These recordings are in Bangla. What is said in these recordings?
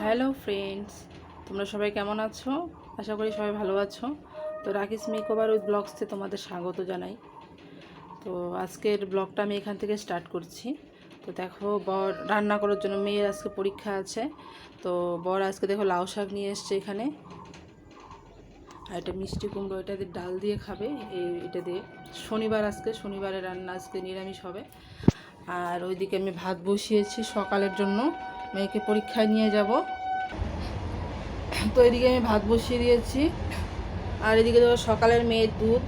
হ্যালো ফ্রেন্ডস, তোমরা সবাই কেমন আছো? আশা করি সবাই ভালো আছো। তো রাকিস মেকওভার উইথ ব্লগসে তোমাদের স্বাগত জানাই। তো আজকের ব্লগটা আমি এখান থেকে স্টার্ট করছি। তো দেখো, বর রান্না করার জন্য, মেয়ের আজকে পরীক্ষা আছে। তো বর আজকে দেখো লাউ শাক নিয়ে এসছে এখানে, আর এটা মিষ্টি কুমড়ো, এটা দিয়ে ডাল দিয়ে খাবে। এটা দিয়ে শনিবার, আজকে শনিবারের রান্না, আজকে নিরামিষ হবে। আর ওইদিকে আমি ভাত বসিয়েছি সকালের জন্য, মেয়েকে পরীক্ষায় নিয়ে যাব। তো এদিকে আমি ভাত বসিয়ে দিয়েছি, আর এদিকে ধরো সকালের মেয়ের দুধ।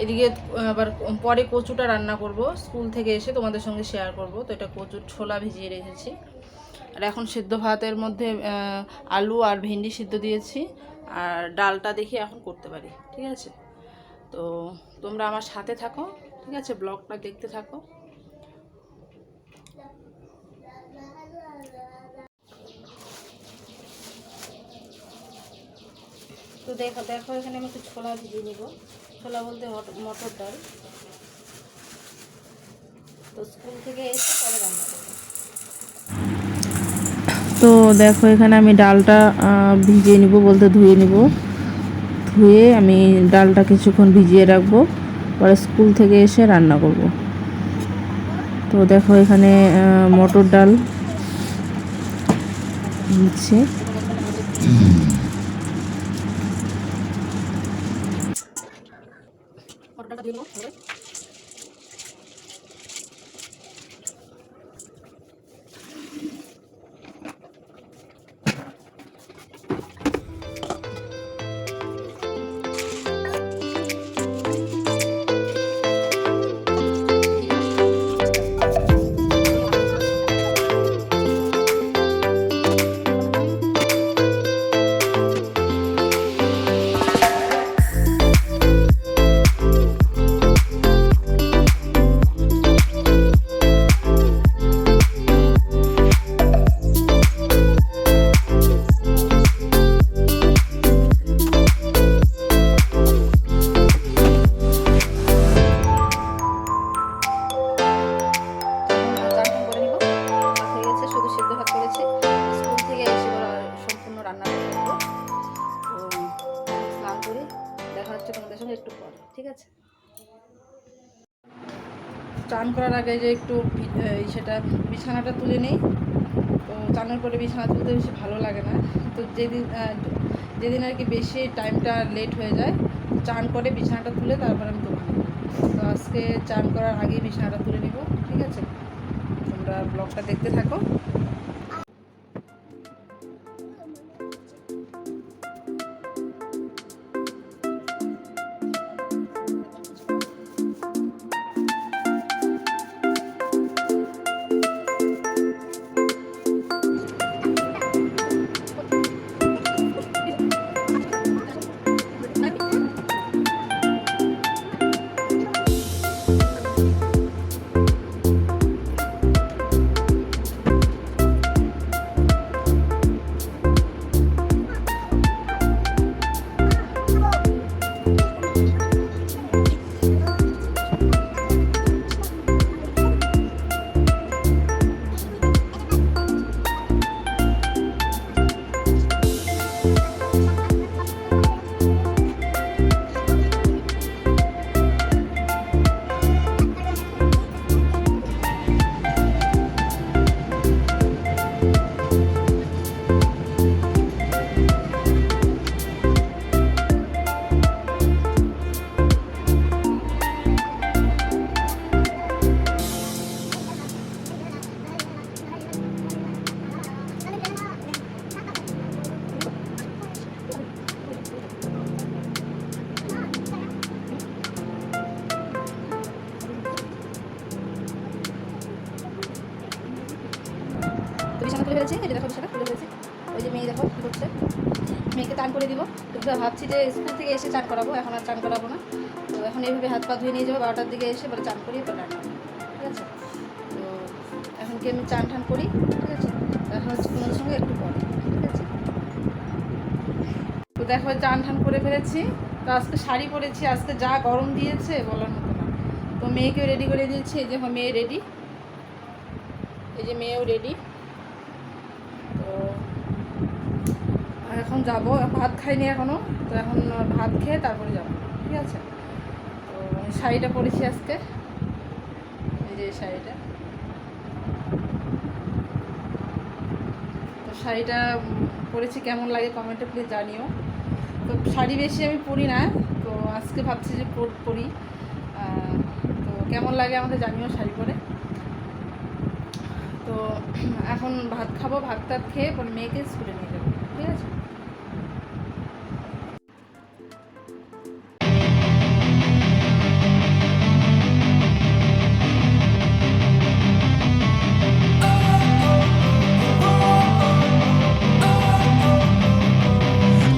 এদিকে আবার পরে কচুটা রান্না করব, স্কুল থেকে এসে তোমাদের সঙ্গে শেয়ার করব। তো এটা কচুর ছোলা ভিজিয়ে রেখেছি। আর এখন সিদ্ধ ভাতের মধ্যে আলু আর ভেন্ডি সিদ্ধ দিয়েছি, আর ডালটা দেখি এখন করতে পারি। ঠিক আছে, তো তোমরা আমার সাথে থাকো, ঠিক আছে, ব্লগটা দেখতে থাকো। তো দেখো দেখো এখানে আমি একটু ছোলা ভিজিয়ে নেব। ছোলা বলতে মটর ডাল। তো স্কুল থেকে এসে পরে রান্না করবো। তো দেখো এখানে আমি ডালটা ভিজিয়ে নিব, বলতে ধুয়ে নিব। ধুয়ে আমি ডালটা কিছুক্ষণ ভিজিয়ে রাখবো, পরে স্কুল থেকে এসে রান্না করব। তো দেখো এখানে মটর ডাল দিচ্ছি। ঠিক আছে, চান করার আগে যে একটু সেটা বিছানাটা তুলে নেই। তো চানের পরে বিছানা তুলতে বেশি ভালো লাগে না। তো যেদিন আর কি বেশি টাইমটা লেট হয়ে যায়, চান করে বিছানাটা তুলে তারপর আমি দোকানে। তো আজকে চান করার আগেই বিছানাটা তুলে নিব। ঠিক আছে, তোমরা ব্লগটা দেখতে থাকো। বিছানা তুলে ফেলেছি, এই যে দেখো বিছানা তুলে ফেলেছি। ওই যে মেয়ে দেখো কী করছে, মেয়েকে চান করে দিব। তো ভাবছি যে স্কুল থেকে এসে চান করাবো, এখন আর চান করাবো না। তো এখন এইভাবে হাত পা ধুয়ে নিয়ে যাবো, 12টার দিকে এসে বলে চান করিয়ে পরে রান্না। ঠিক আছে, তো এখন কি আমি চান ঠান করি। ঠিক আছে, এখন হচ্ছে তোমাদের সঙ্গে একটু পরে। ঠিক আছে, তো দেখো চান ঠান করে ফেলেছি। তো আজকে শাড়ি পরেছি, আজকে যা গরম দিয়েছে বলার মতো না। তো মেয়েকেও রেডি করে দিয়েছি, এই যে মেয়ে রেডি, এই যে মেয়েও রেডি। তো এখন যাব, ভাত খাইনি এখনও, তো এখন ভাত খেয়ে তারপরে যাব, ঠিক আছে? তো আমি শাড়িটা পরেছি আজকে, এই যে শাড়িটা। তো শাড়িটা পরেছি, কেমন লাগে কমেন্টে প্লিজ জানিও। তো শাড়ি বেশি আমি পরি না, তো আজকে ভাবছি যে পরি। তো কেমন লাগে আমাকে জানিও শাড়ি পরে। তো এখন ভাত খাবো, ভাত টাত খেয়ে পরে মেয়েকে স্কুলে নিয়ে যাবো, ঠিক আছে?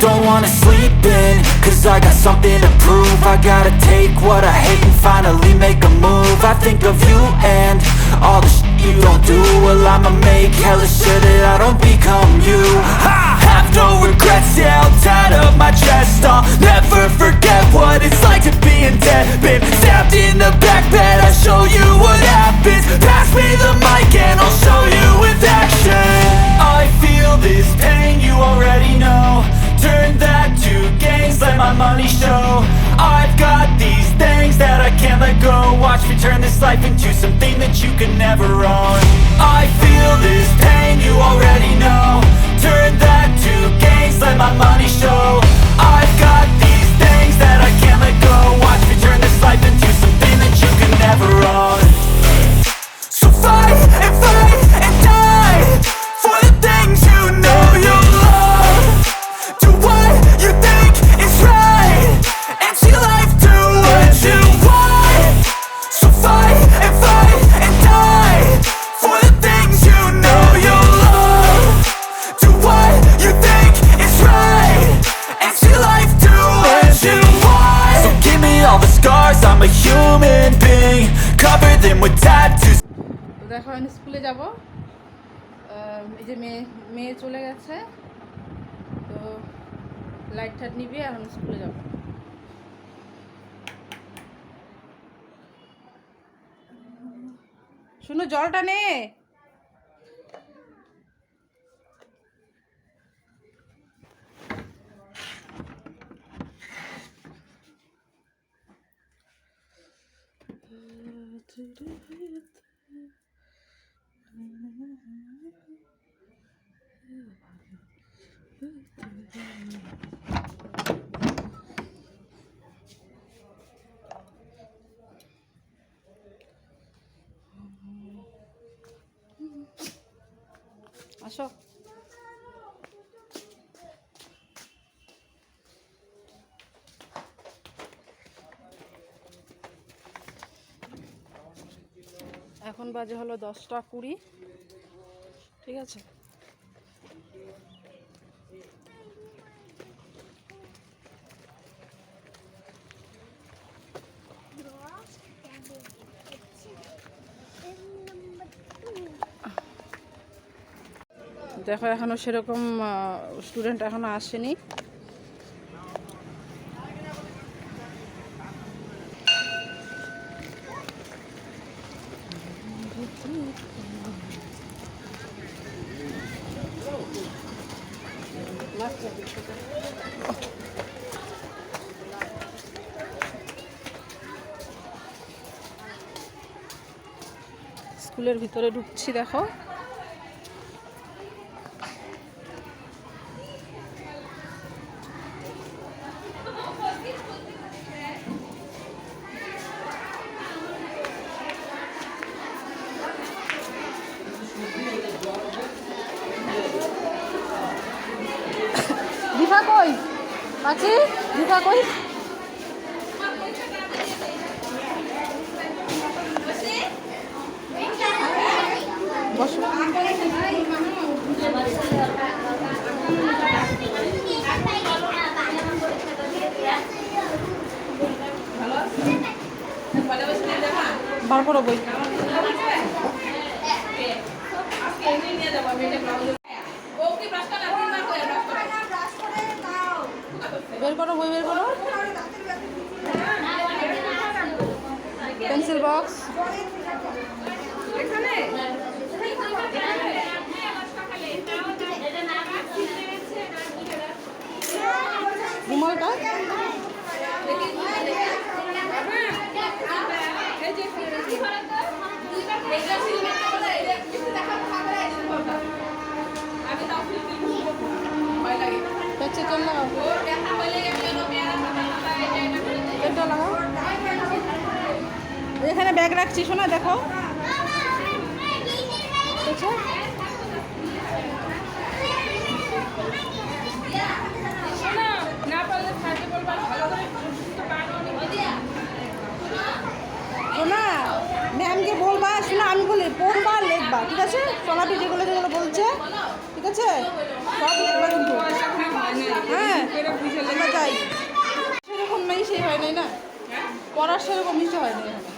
Don't wanna sleep in, cause I got something to prove. I gotta take what I hate and finally make a move. I think of you and all the shit you don't do. Well, I'ma make hella sure that I don't become you. I have no regrets, yeah, I'll tie up my chest. I'll never forget what it's like to be in debt. Been stabbed in the back bed, I'll show you what happens. Pass me the mic and I'll show you with action. I feel this pain, you already know. Turn that to gains, let my money show. I've got these things that I can't let go. Watch me turn this life into something that you can never own. I feel this pain, you already know. Turn that to gains, let my money show. I've got these things that I can't let go. Watch me turn this life into something that you can never own. So fight and die for the things you know you love. Do what you think is right and see life do what you want. So fight and die for the things you know you love. Do what you think is right and see life do what you want. So give me all the scars, I'm a human being. Cover them with tattoos. তো দেখো আমি স্কুলে যাব, এই যে মেয়ে চলে গেছে, তো লাইট ঠাট নিবি, এখন স্কুলে যাব। শুনো, জলটা নে। আসো। এখন বাজে হলো 10টা 20, ঠিক আছে? দেখো এখনো সেরকম স্টুডেন্ট এখনো আসেনি। স্কুলের ভিতরে ঢুকছি, দেখো দীপা কই, মাছি দীপা কই? বসো। বার করো বই। বের করো বই, বের করো। পেন্সিল বক্স এখানে। রুমালটা? চল লাগাও, এটা লাগাও। এখানে ব্যাগ রাখছি, শোনা দেখো। আচ্ছা শোনা, ম্যামকে বলবা, শোনা আমি বলি পড়বা লিখবা, ঠিক আছে? সোনাপি যেগুলো যেগুলো বলছে, ঠিক আছে, সব লিখবা কিন্তু। হ্যাঁ আমরা যাই, সেরকম নেই, সেই হয় নাই না, পড়ার সেরকম কিছু হয় না এখানে।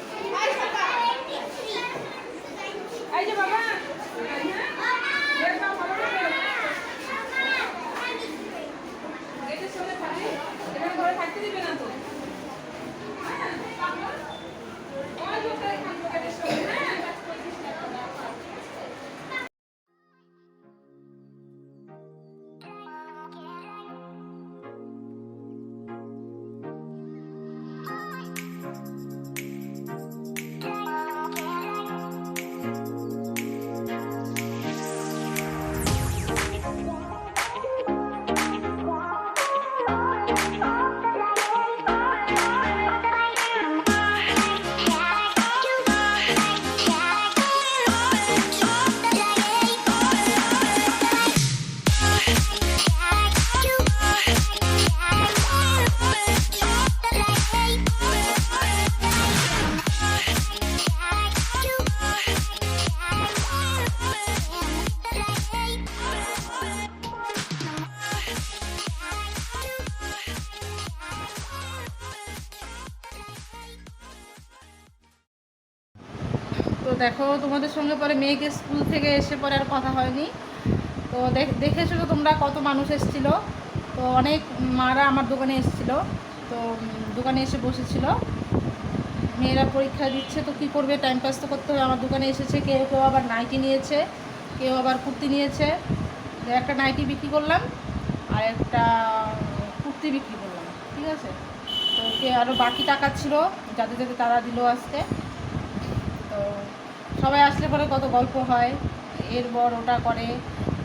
তো দেখো, তোমাদের সঙ্গে পরে মেয়েকে স্কুল থেকে এসে পরে আর কথা হয়নি। তো দেখেছো তো তোমরা কত মানুষ এসেছিল। তো অনেক মারা আমার দোকানে এসেছিল, তো দোকানে এসে বসেছিল। মেয়েরা পরীক্ষা দিচ্ছে, তো কী করবে, টাইম পাস তো করতে হবে। আমার দোকানে এসেছে, কেউ কেউ আবার নাইটি নিয়েছে, কেউ আবার কুর্তি নিয়েছে। একটা নাইটি বিক্রি করলাম আর একটা কুর্তি বিক্রি করলাম, ঠিক আছে। তো কে আরও বাকি টাকা ছিল, যাদের যাদের তারা দিল আজকে। তো সবাই আসলে পরে কত গল্প হয়, এর বর ওটা করে,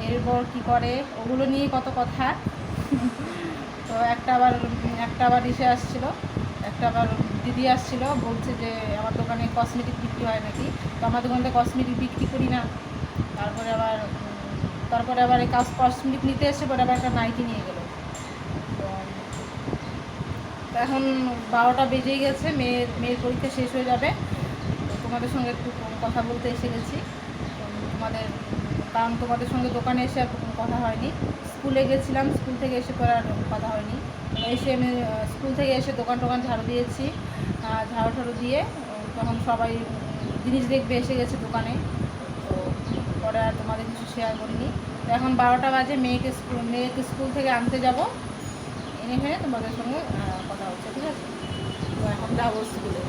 এর বর কী করে, ওগুলো নিয়ে কত কথা। তো একটা আবার এসে আসছিলো, একটা আবার দিদি আসছিল, বলছে যে আমার দোকানে কসমেটিক বিক্রি হয় নাকি। তো আমার দোকানে কসমেটিক বিক্রি করি না। তারপরে আবার এই কসমেটিক নিতে এসে পরে আবার একটা নাইটি নিয়ে গেল। তো এখন 12টা বেজেই গেছে, মেয়ের পরীক্ষা শেষ হয়ে যাবে। তোমাদের সঙ্গে একটু কথা বলতে এসে গেছি। কারণ তোমাদের সঙ্গে দোকানে এসে আর কথা হয়নি। স্কুলে গেছিলাম, স্কুল থেকে এসে পরে আর কথা হয়নি। এসে আমি স্কুল থেকে এসে দোকান ঝাড়ু দিয়েছি, ঝাড়ু দিয়ে তখন সবাই জিনিস দেখবে এসে গেছে দোকানে। তো পরে আর তোমাদের কিছু শেয়ার করিনি। তো এখন 12টা বাজে, মেয়েকে স্কুল থেকে আনতে যাব, এনে তোমাদের সঙ্গে কথা হচ্ছে, ঠিক আছে। তো এখন যাবো স্কুলে।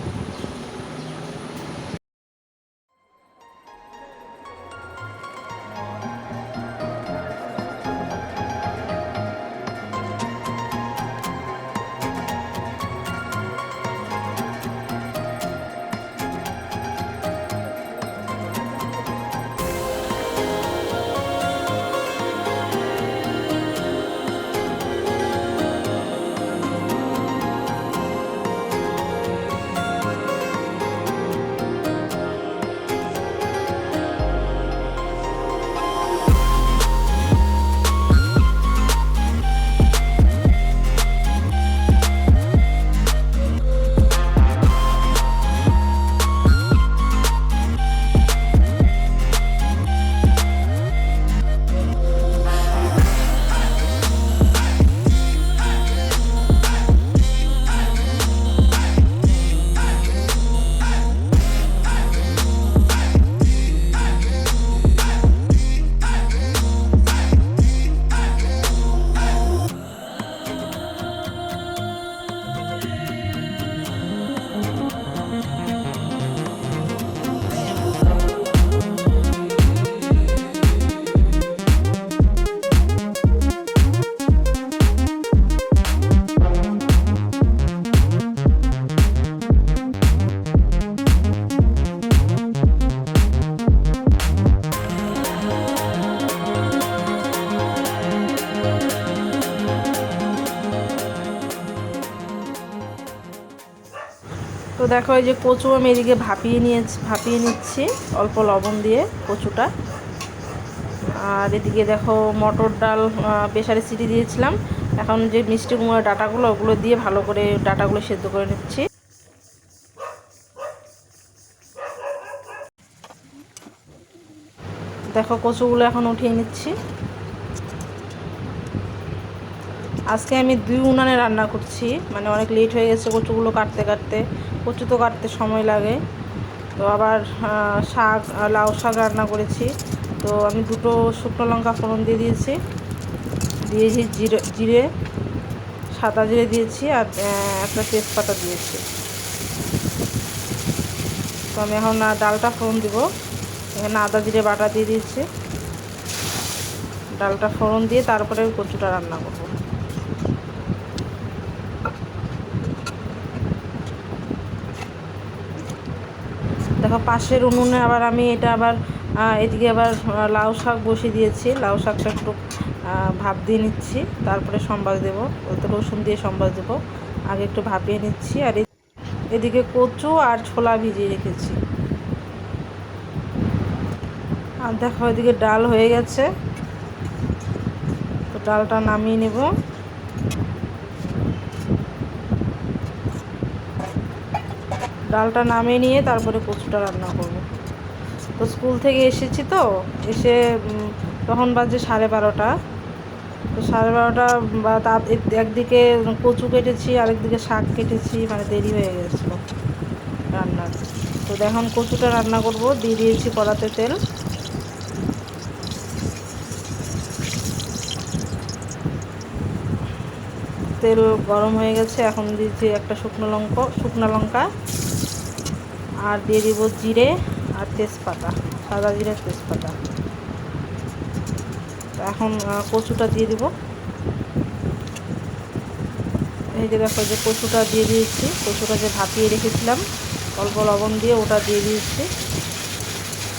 তো দেখো এই যে কচু আমি এদিকে ভাপিয়ে নিচ্ছি অল্প লবণ দিয়ে কচুটা। আর এদিকে দেখো মটর ডাল প্রেসারে সিটি দিয়েছিলাম, এখন যে মিষ্টি কুমড়োর ডাঁটাগুলো ওগুলো দিয়ে ভালো করে ডাঁটাগুলো সেদ্ধ করে নিচ্ছি। দেখো কচুগুলো এখন উঠিয়ে নিচ্ছি। আজকে আমি 2 উনানে রান্না করছি, মানে অনেক লেট হয়ে গেছে কচুগুলো কাটতে কাটতে। কচু তো কাটতে সময় লাগে। তো আবার শাক, লাউ শাক রান্না করেছি। তো আমি 2টো শুকনো লঙ্কা ফোড়ন দিয়ে দিয়েছি, জিরে সাদা জিরে দিয়েছি, আর একটা তেজপাতা দিয়েছি। তো আমি এখন ডালটা ফোড়ন দিব। এখানে আদা জিরে বাটা দিয়ে দিয়েছি। ডালটা ফোড়ন দিয়ে তারপরে কচুটা রান্না করব। দেখো পাশের উনুনে আবার আমি এদিকে আবার লাউ শাক বসিয়ে দিয়েছি। লাউ শাকটা একটু ভাপ দিয়ে নিচ্ছি, তারপরে সম্বাস দেবো, ওতে রসুন দিয়ে সম্বাস দেবো। আগে একটু ভাপিয়ে নিচ্ছি। আর এদিকে কচু আর ছোলা ভিজিয়ে রেখেছি। আর দেখো এদিকে ডাল হয়ে গেছে, তো ডালটা নামিয়ে নেব। ডালটা নামিয়ে নিয়ে তারপরে কচুটা রান্না করব। তো স্কুল থেকে এসেছি, তো এসে তখন বাজে 12:30। তো 12:30 বা একদিকে কচু কেটেছি, আরেকদিকে শাক কেটেছি, মানে দেরি হয়ে গেছিলো রান্নার। তো এখন কচুটা রান্না করব। দিয়ে দিয়েছি কড়াতে তেল। তেল গরম হয়ে গেছে, এখন দিয়েছি একটা শুকনো লঙ্কা, আর দিয়ে দিব জিরে আর তেজপাতা, সাদা জিরে তেজপাতা। এখন কচুটা দিয়ে দিব। এই যে দেখো যে কচুটা দিয়ে দিয়েছি, কচুটা যে ভাপিয়ে রেখেছিলাম অল্প লবণ দিয়ে, ওটা দিয়ে দিয়েছি।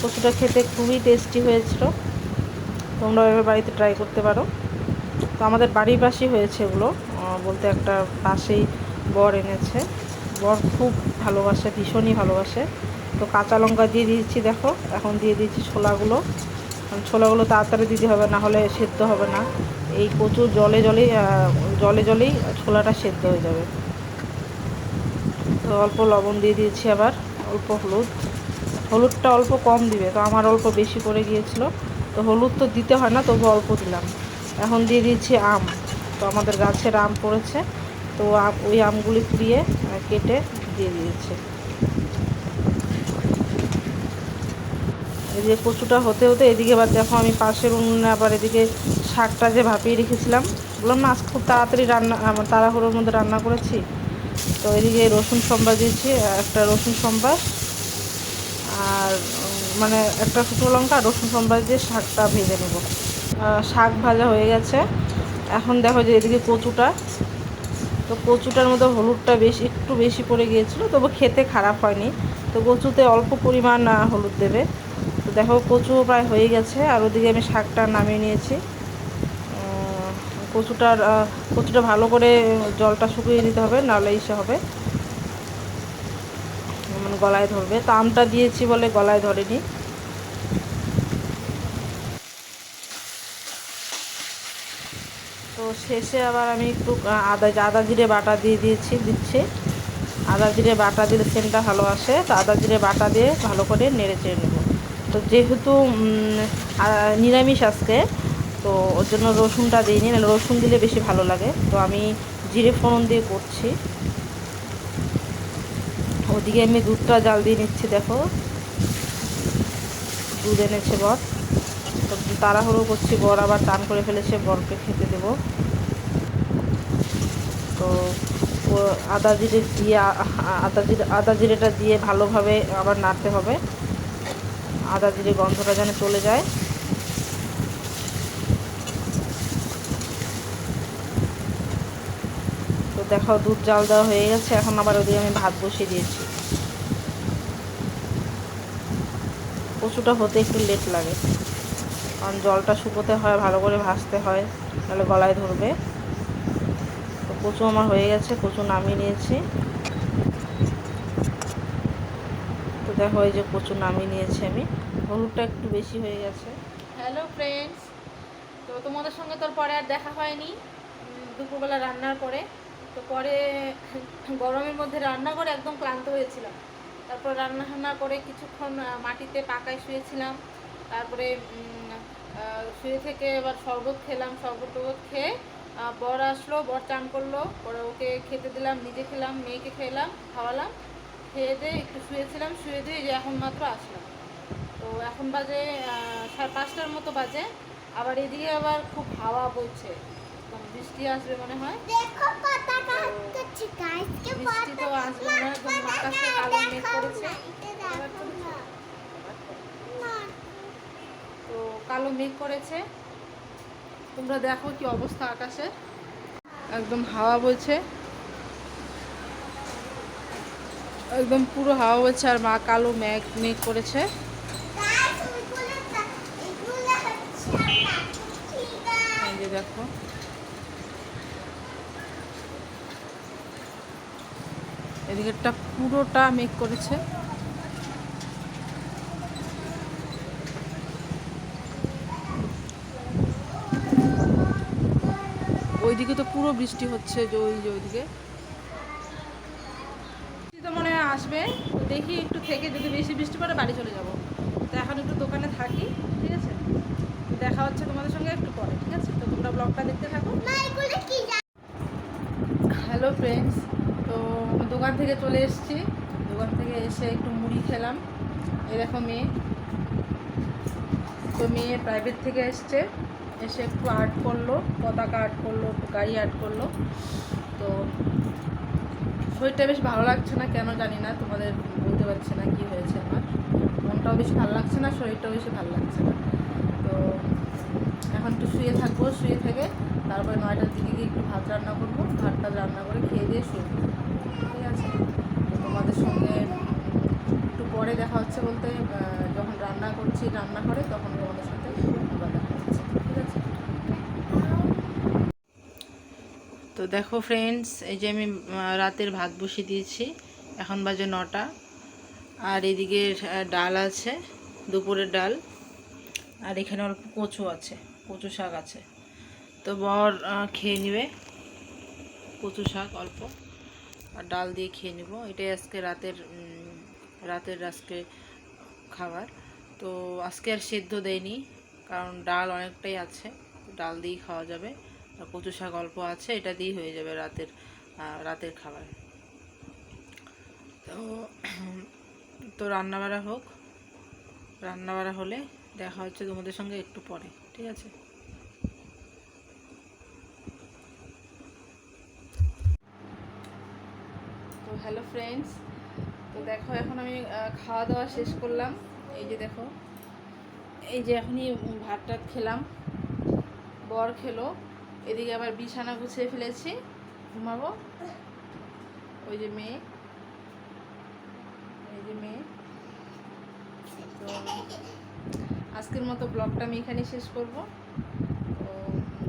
কচুটা খেতে খুবই টেস্টি হয়েছিল, তোমরা এবার বাড়িতে ট্রাই করতে পারো। তো আমাদের বাড়ির পাশেই হয়েছে এগুলো, বলতে একটা পাশেই বর এনেছে। বর খুব ভালোবাসে, ভীষণই ভালোবাসে। তো কাঁচা লঙ্কা দিয়ে দিয়েছি। দেখো এখন দিয়ে দিয়েছি ছোলাগুলো তাড়াতাড়ি দিতে হবে, না হলে সেদ্ধ হবে না। এই কচু জলেই ছোলাটা সেদ্ধ হয়ে যাবে। তো অল্প লবণ দিয়ে দিয়েছি, আবার অল্প হলুদটা অল্প কম দিবে, তো আমার অল্প বেশি পড়ে গিয়েছিল। তো হলুদ তো দিতে হয় না, তবু অল্প দিলাম। এখন দিয়ে দিচ্ছি আম। তো আমাদের গাছের আম পড়েছে, তো ওই আমগুলি কুড়িয়ে কেটে দিয়ে দিয়েছে। এদিকে কচুটা হতে হতে এদিকে আবার দেখো আমি পাশের উনুনে আবার এদিকে শাকটা যে ভাপিয়ে রেখেছিলাম, বললাম না আজ খুব তাড়াতাড়ি তাড়াহুড়োর মধ্যে রান্না করেছি। তো এদিকে রসুন সম্বাস দিয়েছি, একটা রসুন সম্বাস, আর মানে একটা শুকনো লঙ্কা আর রসুন সম্বাস দিয়ে শাকটা ভেজে নেব। শাক ভাজা হয়ে গেছে। এখন দেখো যে এদিকে তো কচুটার মধ্যে হলুদটা একটু বেশি পড়ে গিয়েছিলো, তবু খেতে খারাপ হয়নি। তো কচুতে অল্প পরিমাণ হলুদ দেবে। তো দেখো কচু প্রায় হয়ে গেছে, আর ওদিকে আমি শাকটা নামিয়ে নিয়েছি। কচুটা ভালো করে জলটা শুকিয়ে নিতে হবে, নাহলে ইসে হবে, মানে গলায় ধরবে। তো আমটা দিয়েছি বলে গলায় ধরেনি। তো শেষে আবার আমি একটু আদা জিরে বাটা দিচ্ছি। আদা জিরে বাটা দিলে সেন্টটা ভালো আসে। তো আদা জিরে বাটা দিয়ে ভালো করে নেড়ে চেড়ে নেব। তো যেহেতু নিরামিষ আজকে, তো ওর জন্য রসুনটা দিইনি, নাহলে রসুন দিলে বেশি ভালো লাগে। তো আমি জিরে ফোড়ন দিয়ে করছি। ওদিকে আমি দুধটা জাল দিয়ে নিচ্ছি। দেখো দুধ এনেছে বর, তো তাড়াহুড়ো করছি, বর আবার টান করে ফেলেছে, বরকে খেতে দেব। তো আদা জিরেটা দিয়ে ভালোভাবে আবার নাড়তে হবে, আদা জিরে গন্ধটা যেন চলে যায়। তো দেখো দুধ জাল দেওয়া হয়ে গেছে, এখন আবার ওদিকে আমি ভাত বসিয়ে দিয়েছি। কচুটা হতে একটু লেট লাগে, কারণ জলটা শুকোতে হয়, ভালো করে ভাজতে হয়, তাহলে গলায় ধরবে। তো কচু আমার হয়ে গেছে, কচু নামিয়ে নিয়েছি। দেখো এই যে কচু নামিয়ে নিয়েছি আমি, হলুদটা একটু বেশি হয়ে গেছে। হ্যালো ফ্রেন্ডস, তো তোমাদের সঙ্গে তো পরে আর দেখা হয়নি দুপুরবেলা রান্নার পরে। তো পরে গরমের মধ্যে রান্না করে একদম ক্লান্ত হয়েছিলাম। তারপর রান্না করে কিছুক্ষণ মাটিতে পাকায় শুয়েছিলাম। তারপরে শুয়ে থেকে এবার শরবত খেলাম, শরবত খেয়ে বর আসলো, বর চান করলো, পরে ওকে খেতে দিলাম, নিজে খেলাম, মেয়েকে খাওয়ালাম, খেয়ে দিয়ে একটু শুয়েছিলাম, শুয়ে দিয়ে যে এখন মাত্র আসলাম। তো এখন বাজে 5:30টার মতো বাজে। আবার এদিকে আবার খুব হাওয়া বইছে, একদম বৃষ্টি আসবে মনে হয়। বৃষ্টি তো আসবে না, একদম আকাশে কালো মেঘ করেছে। তো কালো মেঘ করেছে, তোমরা দেখো কি অবস্থা আকাশে, একদম হাওয়া বইছে, একদম পুরো হাওয়া বইছে, আর মা কালো মেঘ মেঘ করেছে। এই যে দেখো, এদিকেরটা পুরোটা মেঘ করেছে। ওইদিকে তো পুরো বৃষ্টি হচ্ছে, যে ওইদিকে বৃষ্টি তো মনে হয় আসবে। তো দেখি একটু থেকে, যদি বেশি বৃষ্টি পড়ে বাড়ি চলে যাব। তো এখন একটু দোকানে থাকি, ঠিক আছে? তো দেখা হচ্ছে তোমাদের সঙ্গে একটু পরে, ঠিক আছে? তো তোমরা ব্লগটা দেখতে থাকো। হ্যালো ফ্রেন্ডস, তো দোকান থেকে চলে এসেছি। দোকান থেকে এসে একটু মুড়ি খেলাম। এই দেখো মেয়ে, তো মেয়ে প্রাইভেট থেকে এসছে, এসে একটু আর্ট করলো, পতাকা আর্ট করলো, একটু গাড়ি আর্ট করলো। তো শরীরটা বেশ ভালো লাগছে না, কেন জানি না, তোমাদের বলতে পারছি না কি হয়েছে। আমার মনটাও বেশি ভালো লাগছে না, শরীরটাও বেশি ভালো লাগছে না। তো এখন একটু শুয়ে থাকবো, শুয়ে থেকে তারপরে 9টার দিকে গিয়ে একটু ভাত রান্না করবো, ভাতটা রান্না করে খেয়ে দিয়ে শুয়ে পড়বো, ঠিক আছে? তো তোমাদের সঙ্গে একটু পরে দেখা হচ্ছে, বলতে যখন রান্না করছি রান্নাঘরে, তখন তোমাদের সাথে আবার দেখা হচ্ছে, ঠিক আছে? তো দেখো ফ্রেন্ডস, এই যে আমি রাতের ভাত বসিয়ে দিয়েছি, এখন বাজে 9টা। আর এদিকে ডাল আছে, দুপুরের ডাল, আর এখানে অল্প কচু আছে, কচু শাক আছে। তো বর খেয়ে নেবে কচু শাক অল্প, আর ডাল দিয়ে খেয়ে নেব। এটাই আজকে রাতের আজকে খাবার। তো আজকে আর সেদ্ধ দেয়নি, কারণ ডাল অনেকটাই আছে, ডাল দিয়েই খাওয়া যাবে। আর কচু শাক অল্প আছে, এটা দিয়েই হয়ে যাবে রাতের খাবার। তো তো রান্নাবাড়া হোক, রান্নাবাড়া হলে দেখা হচ্ছে তোমাদের সঙ্গে একটু পরে, ঠিক আছে? তো হ্যালো ফ্রেন্ডস, তো দেখো এখন আমি খাওয়া দাওয়া শেষ করলাম। এই যে দেখো, এই যে এখনই ভাত টাত খেলাম, বর খেলো। এদিকে আবার বিছানা গুছিয়ে ফেলেছি, ঘুমাবো। ওই যে মেয়ে, এই যে মেয়ে। তো আজকের মতো ব্লগটা আমি এখানেই শেষ করব। তো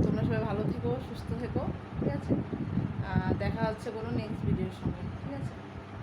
তোমরা সবাই ভালো থেকো, সুস্থ থেকো, ঠিক আছে? দেখা হচ্ছে কোনো নেক্সট ভিডিওর সঙ্গে, ঠিক আছে?